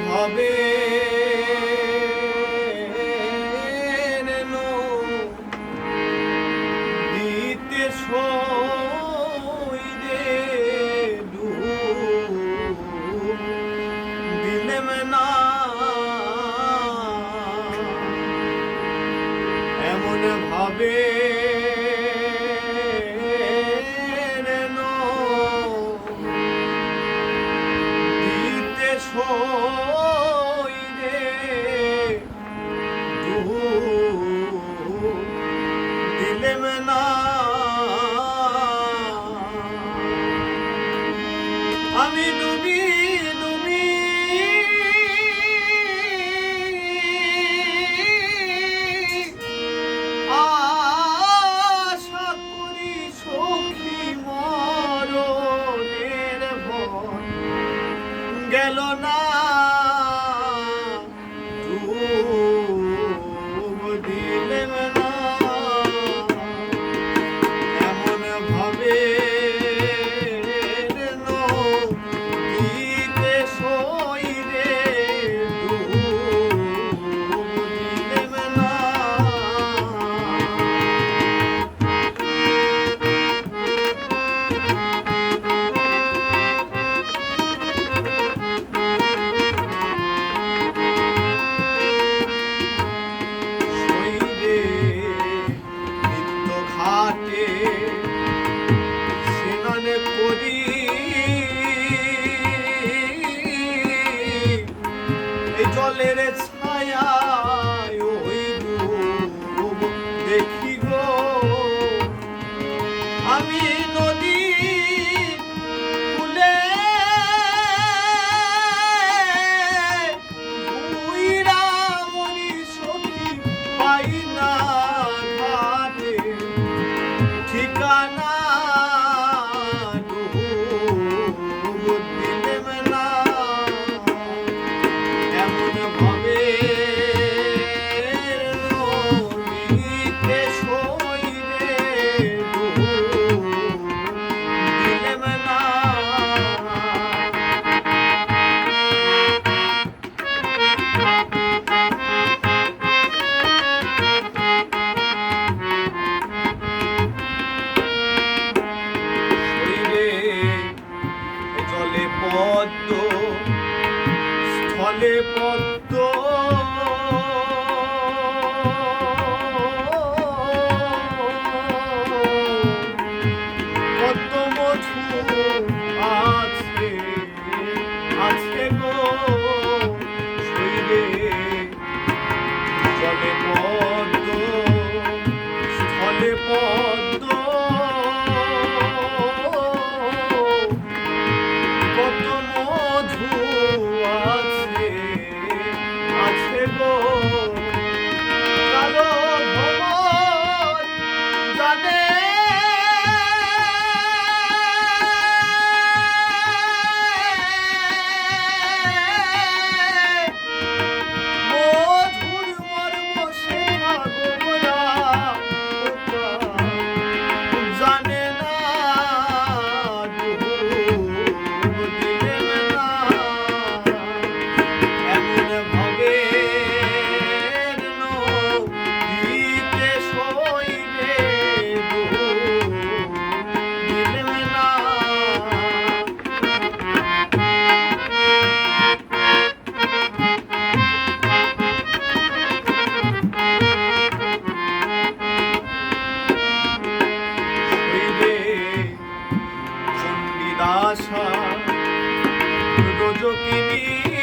ভাবে দিতে সই রে দিলেম না এমন ভাবে দিতে সই রে দিলেম না আমি ডুবি ডুবি আশা করি সখী মরণের ভয় গেল না ডুব দিলেম না এমন ভাবে দিতে সই রে ডুব দিলেম না ঘাটে স্নান করি এই জলের ছায়ায় ওই রূপ দেখি গো আমি নদী কূলে ঘুইরা মরি সখী পাই না ঠিকানা ডুব দিলেম না এমন ভাবে দিতে সই রে ডুব দিলেম না জলে পদ্ম স্থলে পদ্ম পদ্ম মধু আছে আছে গো শৈলে জলে পদ্ম স্থলে পদ্ম কত মধু আছে আছে গো কালো ভ্রমর জানে মধুর মর্ম সে গোবরা জানে না আশা রোজকিনী